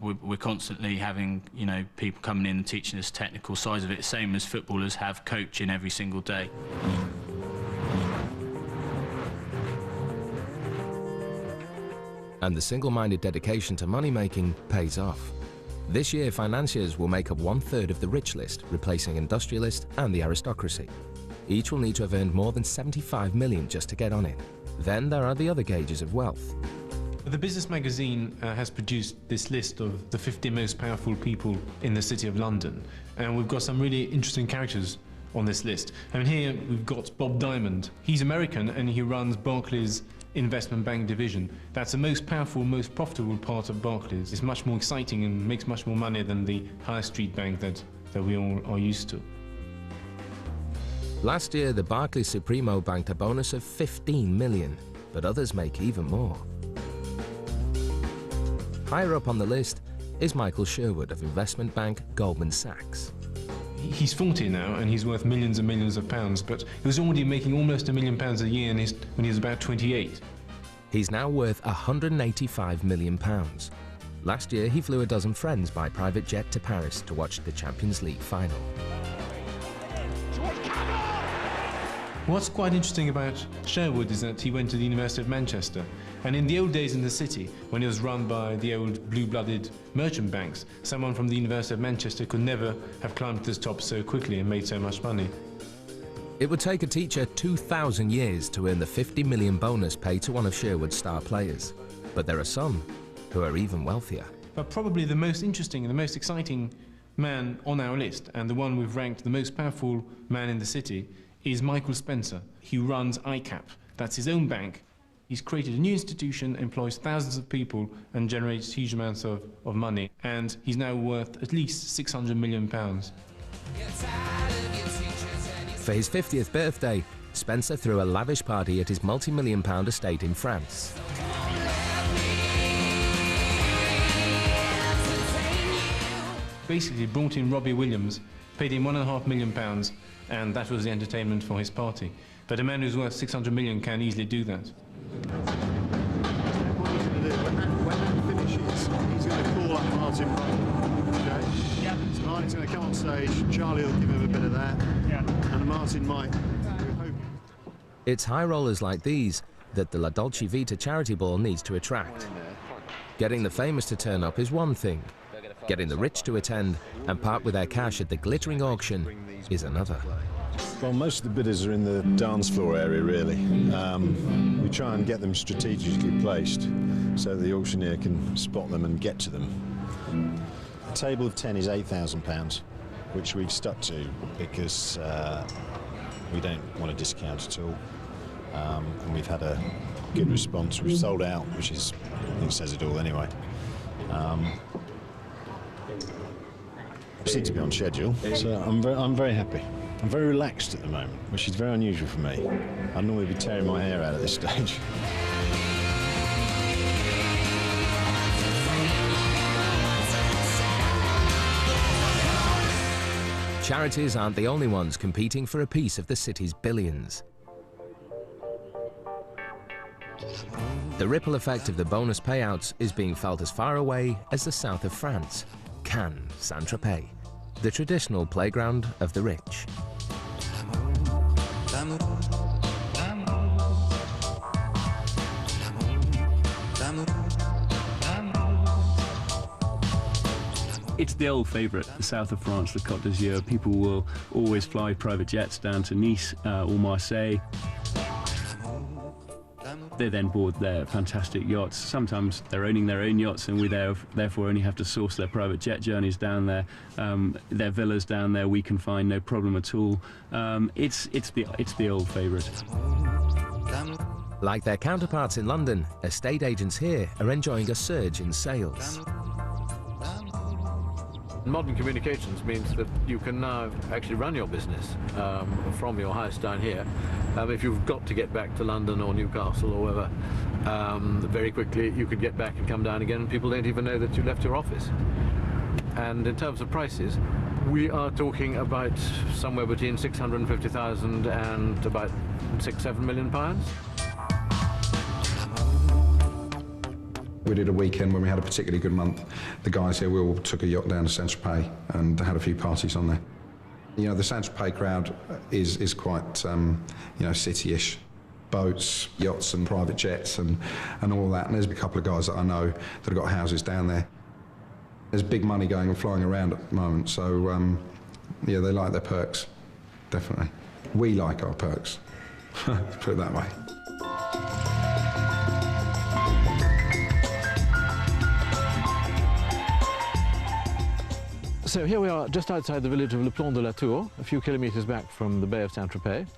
we're constantly having, you know, people coming in and teaching us technical sides of it, same as footballers have coaching every single day. And the single-minded dedication to money-making pays off. This year, financiers will make up 1/3 of the rich list, replacing industrialist and the aristocracy. Each will need to have earned more than 75 million just to get on it. Then there are the other gauges of wealth. The Business magazine has produced this list of the 50 most powerful people in the City of London, and we've got some really interesting characters on this list. I mean, here we've got Bob Diamond. He's American and he runs Barclays investment bank division. That's the most powerful, most profitable part of Barclays. It's much more exciting and makes much more money than the high street bank that we all are used to. Last year, the Barclays Supremo banked a bonus of 15 million, but others make even more. Higher up on the list is Michael Sherwood of investment bank Goldman Sachs. He's 40 now and he's worth millions and millions of pounds, but he was already making almost £1 million a year when he was about 28. He's now worth £185 million. Last year, he flew a dozen friends by private jet to Paris to watch the Champions League final. What's quite interesting about Sherwood is that he went to the University of Manchester, and in the old days in the city, when it was run by the old blue-blooded merchant banks, someone from the University of Manchester could never have climbed to the top so quickly and made so much money. It would take a teacher 2,000 years to earn the 50 million bonus paid to one of Sherwood's star players. But there are some who are even wealthier. But probably the most interesting and the most exciting man on our list, and the one we've ranked the most powerful man in the city, is Michael Spencer. He runs ICAP. That's his own bank. He's created a new institution, employs thousands of people, and generates huge amounts of money. And he's now worth at least £600 million. For his 50th birthday, Spencer threw a lavish party at his multi-million-pound estate in France. Basically brought in Robbie Williams, paid him £1.5 million, and that was the entertainment for his party. But a man who's worth 600 million can easily do that. What he's going to do, when that finishes, he's going to call up Martin Brundle, okay? Yeah. So Martin's going to come on stage, Charlie will give him a bit of that, yeah. And Martin might, we're hoping. It's high rollers like these that the La Dolce Vita charity ball needs to attract. Getting the famous to turn up is one thing. Getting the rich to attend and part with their cash at the glittering auction is another. Well, most of the bidders are in the dance floor area, really. We try and get them strategically placed so that the auctioneer can spot them and get to them. A table of 10 is £8,000, which we've stuck to because we don't want a discount at all. And we've had a good response. We've sold out, which is, I think, says it all anyway. We seem to be on schedule, so I'm very happy. I'm very relaxed at the moment, which is very unusual for me. I'd normally be tearing my hair out at this stage. Charities aren't the only ones competing for a piece of the city's billions. The ripple effect of the bonus payouts is being felt as far away as the south of France, Cannes, Saint-Tropez, the traditional playground of the rich. It's the old favourite, the south of France, the Côte d'Azur. People will always fly private jets down to Nice or Marseille. They then board their fantastic yachts. Sometimes they're owning their own yachts, and we therefore only have to source their private jet journeys down there. Their villas down there we can find no problem at all. It's the old favourite. Like their counterparts in London, estate agents here are enjoying a surge in sales. Modern communications means that you can now actually run your business from your house down here. If you've got to get back to London or Newcastle or wherever, very quickly you could get back and come down again, and people don't even know that you left your office. And in terms of prices, we are talking about somewhere between 650,000 and about £6–7 million. We did a weekend when we had a particularly good month. The guys here, we all took a yacht down to Saint-Tropez and had a few parties on there. You know, the Saint-Tropez crowd is quite, you know, city-ish. Boats, yachts and private jets and all that. And there's a couple of guys that I know that have got houses down there. There's big money going and flying around at the moment, so yeah, they like their perks, definitely. We like our perks, put it that way. So here we are just outside the village of Le Plon de la Tour, a few kilometres back from the Bay of Saint-Tropez.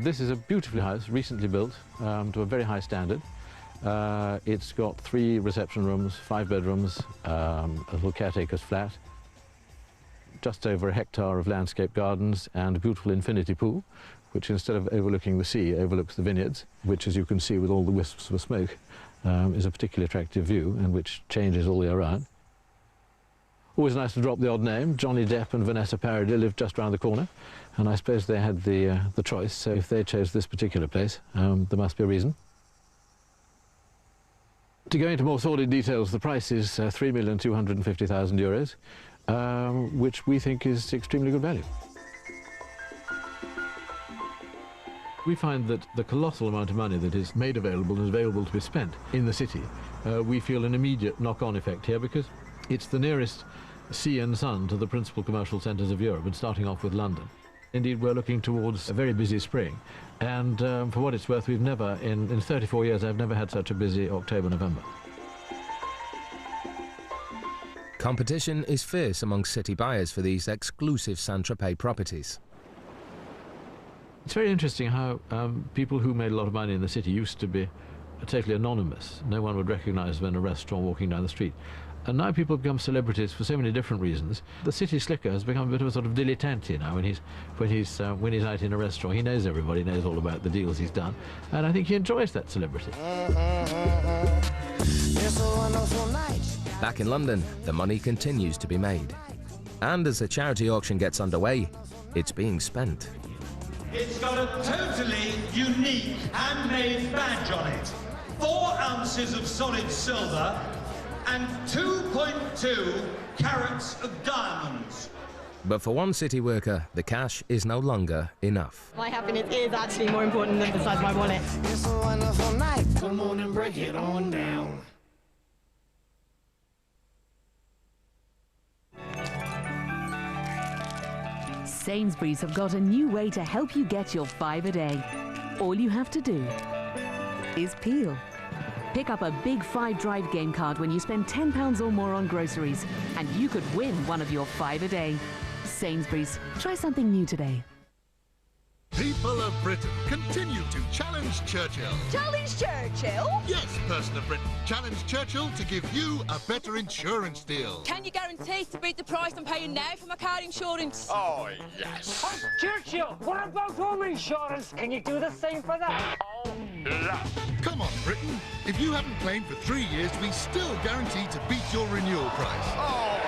This is a beautiful house, recently built to a very high standard. It's got 3 reception rooms, 5 bedrooms, a little caretaker's flat, just over a hectare of landscape gardens and a beautiful infinity pool, which instead of overlooking the sea, overlooks the vineyards, which, as you can see with all the wisps of smoke, is a particularly attractive view and which changes all year round. Always nice to drop the odd name. Johnny Depp and Vanessa Paradis lived just round the corner, and I suppose they had the choice, so if they chose this particular place, there must be a reason. To go into more sordid details, the price is €3,250,000, which we think is extremely good value. We find that the colossal amount of money that is made available and is available to be spent in the city, we feel an immediate knock-on effect here because it's the nearest sea and sun to the principal commercial centres of Europe, and starting off with London. Indeed, we're looking towards a very busy spring, and for what it's worth, we've never, in 34 years, I've never had such a busy October-November. Competition is fierce among city buyers for these exclusive Saint-Tropez properties. It's very interesting how people who made a lot of money in the city used to be totally anonymous. No one would recognise them in a restaurant walking down the street. And now people become celebrities for so many different reasons. The city slicker has become a bit of a sort of dilettante now. When he's out in a restaurant, he knows everybody, knows all about the deals he's done, and I think he enjoys that celebrity. Back in London, the money continues to be made. And as the charity auction gets underway, it's being spent. It's got a totally unique handmade badge on it. 4 ounces of solid silver and 2.2 carats of diamonds. But for one city worker, the cash is no longer enough. My happiness is actually more important than the size of my wallet. It's a wonderful night. Come on and break it on down. Sainsbury's have got a new way to help you get your 5 a day. All you have to do is peel. Pick up a big 5 drive game card when you spend £10 or more on groceries, and you could win one of your 5 a day. Sainsbury's, try something new today. People of Britain, continue to challenge Churchill. Challenge Churchill? Yes, person of Britain, challenge Churchill to give you a better insurance deal. Can you guarantee to beat the price I'm paying now for my car insurance? Oh, yes. Oh, Churchill, what about home insurance? Can you do the same for that? Oh, yes. Come on, Britain. If you haven't claimed for 3 years, we still guarantee to beat your renewal price. Oh,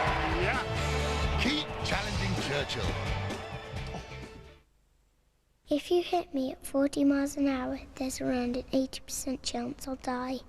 yeah. Keep challenging Churchill. If you hit me at 40 miles an hour, there's around an 80% chance I'll die.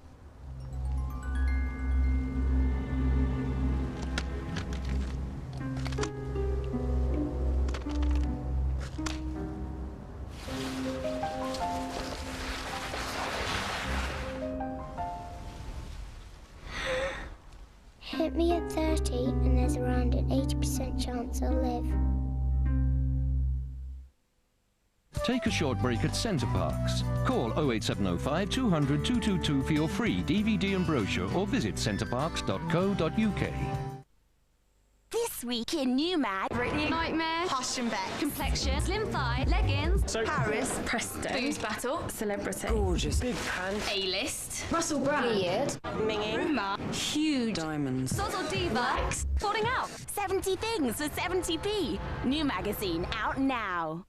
Hit me at 30 and there's around an 80% chance I'll live. Take a short break at Centre Parks. Call 08705 200 222 for your free DVD and brochure, or visit centreparks.co.uk. This This week in New Mag. Britney. Nightmare. Hush and Beck. Complexion. Slim thigh. Leggings. Paris. Presto. Booze battle. Celebrity. Gorgeous. Big pants. A-list. Russell Brand. Weird. Minging. Rumour. Huge. Diamonds. Sozzle Diva. Falling out. 70 things for 70p. New magazine out now.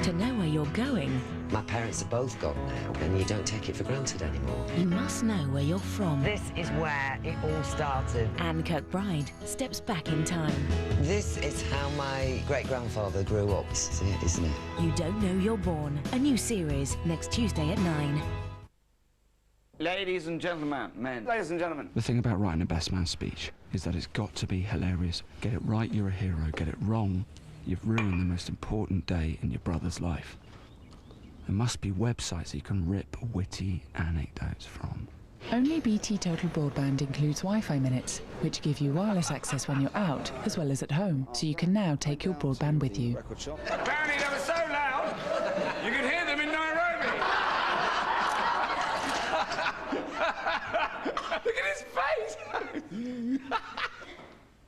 To know where you're going, My parents are both gone now, and you don't take it for granted anymore. you must know where you're from. This is where it all started. Anne Kirkbride steps back in time. This is how my great-grandfather grew up. This is it, isn't it? You Don't Know You're Born. A new series next Tuesday at 9. Ladies and gentlemen, men. Ladies and gentlemen. The thing about writing a best man speech is that it's got to be hilarious. Get it right, you're a hero. Get it wrong, you've ruined the most important day in your brother's life. There must be websites you can rip witty anecdotes from. Only BT Total Broadband includes Wi-Fi minutes, which give you wireless access when you're out, as well as at home, so you can now take your broadband with you. Apparently they were so loud, you could hear them in Nairobi. Look at his face.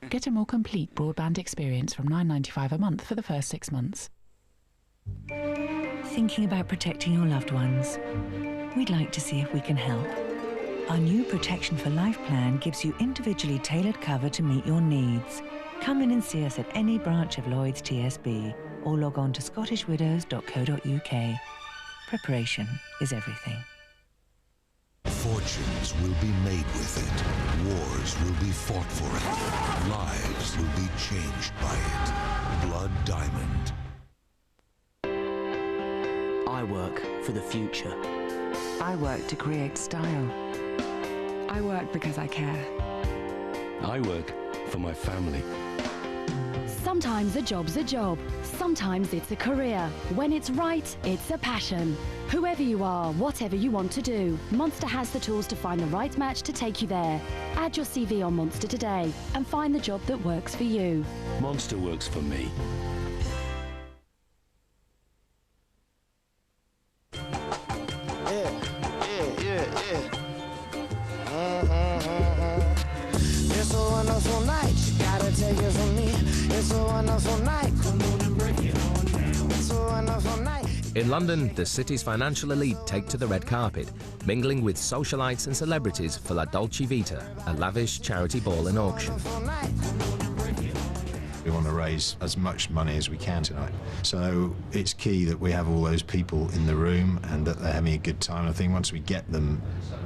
Get a more complete broadband experience from $9.95 a month for the first 6 months. Thinking about protecting your loved ones? We'd like to see if we can help. Our new Protection for Life plan gives you individually tailored cover to meet your needs. Come in and see us at any branch of Lloyds TSB or log on to scottishwidows.co.uk. Preparation is everything. Fortunes will be made with it. Wars will be fought for it. Lives will be changed by it. Blood Diamond. I work for the future. I work to create style. I work because I care. I work for my family. Sometimes a job's a job. Sometimes it's a career. When it's right, it's a passion. Whoever you are, whatever you want to do, Monster has the tools to find the right match to take you there. Add your CV on Monster today and find the job that works for you. Monster works for me. It's a wonderful night, you gotta take it from me. It's a wonderful night, come on and break it on down. It's a wonderful night. In London, the city's financial elite take to the red carpet, mingling with socialites and celebrities for La Dolce Vita, a lavish charity ball and auction. We want to raise as much money as we can tonight. So it's key that we have all those people in the room and that they're having a good time. I think once we get them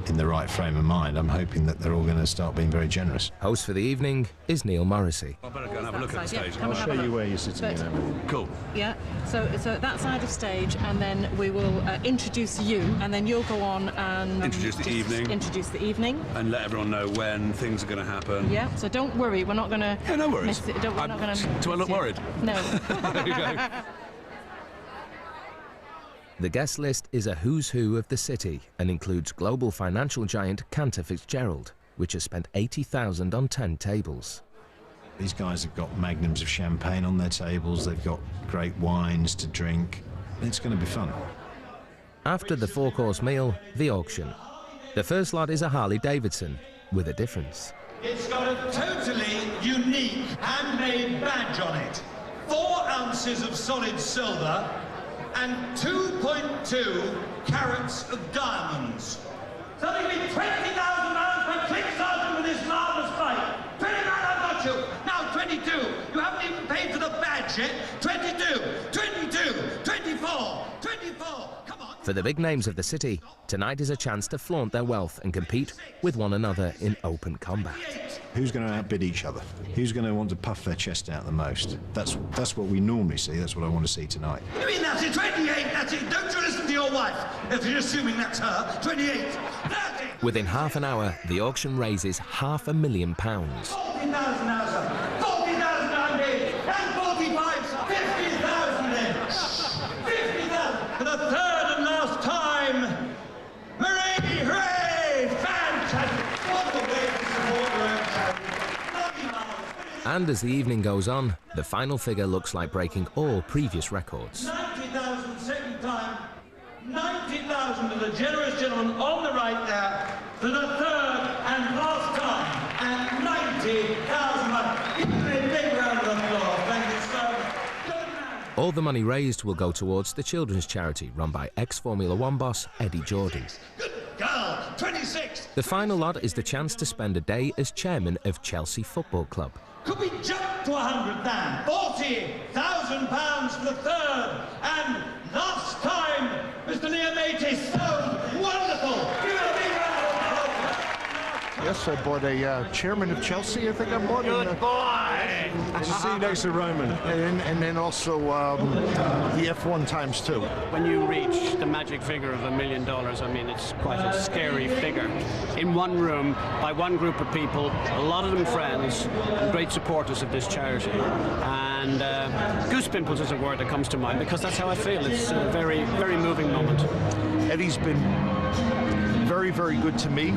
in the right frame of mind, I'm hoping that they're all going to start being very generous. Host for the evening is Neil Morrissey. I better go and have a look at the stage. I'll show you where you're sitting in a minute. Cool. Yeah, so that side of stage, and then we will introduce you, and then you'll go on and... Introduce the evening. Introduce the evening. And let everyone know when things are going to happen. Yeah, so don't worry, we're not going to... Yeah, no worries. We're not going to... Do I look worried? No. There you go. The guest list is a who's who of the city and includes global financial giant Cantor Fitzgerald, which has spent $80,000 on 10 tables. These guys have got magnums of champagne on their tables, they've got great wines to drink. It's going to be fun. After the four-course meal, the auction. The first lot is a Harley Davidson, with a difference. It's got a totally unique handmade badge on it. 4 ounces of solid silver and 2.2 carats of diamonds. So there'll be £20,000 for Click Sergeant with this marvellous fight. 29, I've got you. Now 22. You haven't even paid for the badge yet. 22, 22, 24, 24. Come on. For the big names of the city, tonight is a chance to flaunt their wealth and compete with one another in open combat. Who's going to outbid each other? Who's going to want to puff their chest out the most? That's what we normally see. That's what I want to see tonight. You mean that's it? 28, that's it. Don't you listen to your wife, if you're assuming that's her. 28, 30. Within half an hour, the auction raises £500,000. 40,000 now, sir. 40,000 I'm bid. And 45, sir. 50,000 then. 50,000. For the third and last time, Marie Ray! Fantastic. What a way to support your own charity. And as the evening goes on, the final figure looks like breaking all previous records. 90,000 second time. 90,000 to the generous gentleman on the right there for the third and last time. And 90,000. All the money raised will go towards the children's charity run by ex-Formula One boss Eddie Jordan. Good girl, 26. The final lot is the chance to spend a day as chairman of Chelsea Football Club. Could we jump to 100 then? £40,000 for the third and last time, Mr. Neomatis. So wonderful. Give it a big round of applause. Yes, I bought a chairman of Chelsea, I think I bought. Good boy. See you next to Roman. And then also the F1 ×2. When you reach the magic figure of $1 million, I mean, it's quite a scary figure. In one room, by one group of people, a lot of them friends, and great supporters of this charity. And goose pimples is a word that comes to mind, because that's how I feel. It's a very, very moving moment. Eddie's been very, very good to me.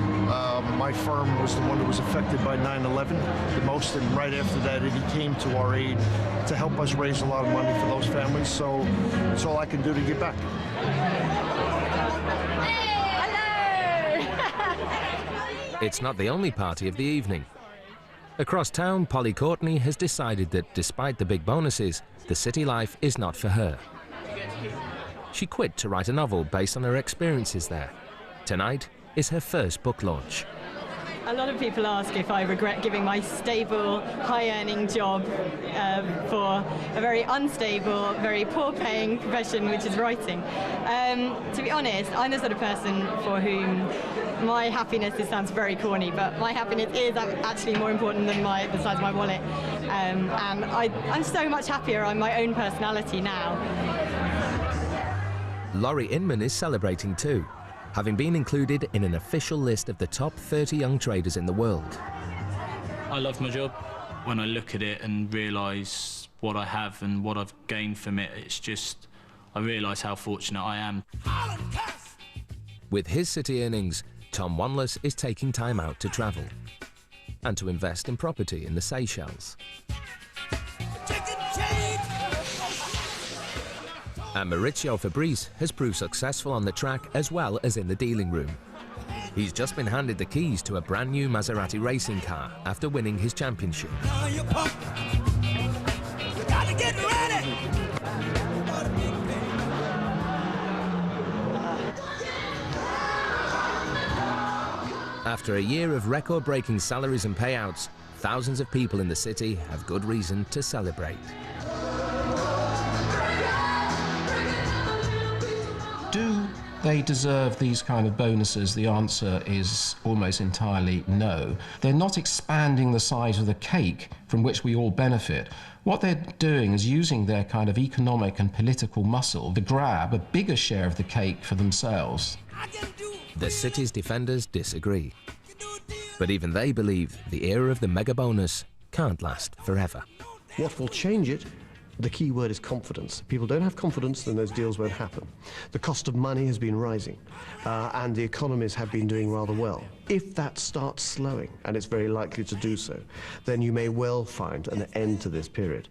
My firm was the one that was affected by 9/11 the most, and right after that, Eddie came to our aid to help us raise a lot of money for those families. So that's all I can do to give back. It's not the only party of the evening. Across town, Polly Courtney has decided that despite the big bonuses, the city life is not for her. She quit to write a novel based on her experiences there. Tonight is her first book launch. A lot of people ask if I regret giving my stable, high-earning job for a very unstable, very poor-paying profession, which is writing. To be honest, I'm the sort of person for whom my happiness, this sounds very corny, but my happiness is actually more important than the size of my wallet. And I'm so much happier on my own personality now. Laurie Inman is celebrating too, having been included in an official list of the top 30 young traders in the world. I love my job. When I look at it and realise what I have and what I've gained from it, it's just, I realise how fortunate I am. With his city earnings, Tom Wanless is taking time out to travel and to invest in property in the Seychelles. And Maurizio Fabrice has proved successful on the track as well as in the dealing room. He's just been handed the keys to a brand new Maserati racing car after winning his championship. After a year of record-breaking salaries and payouts, thousands of people in the city have good reason to celebrate. Do they deserve these kind of bonuses? The answer is almost entirely no. They're not expanding the size of the cake from which we all benefit. What they're doing is using their kind of economic and political muscle to grab a bigger share of the cake for themselves. The city's defenders disagree. But even they believe the era of the mega bonus can't last forever. What will change it? The key word is confidence. If people don't have confidence, then those deals won't happen. The cost of money has been rising, and the economies have been doing rather well. If that starts slowing, and it's very likely to do so, then you may well find an end to this period.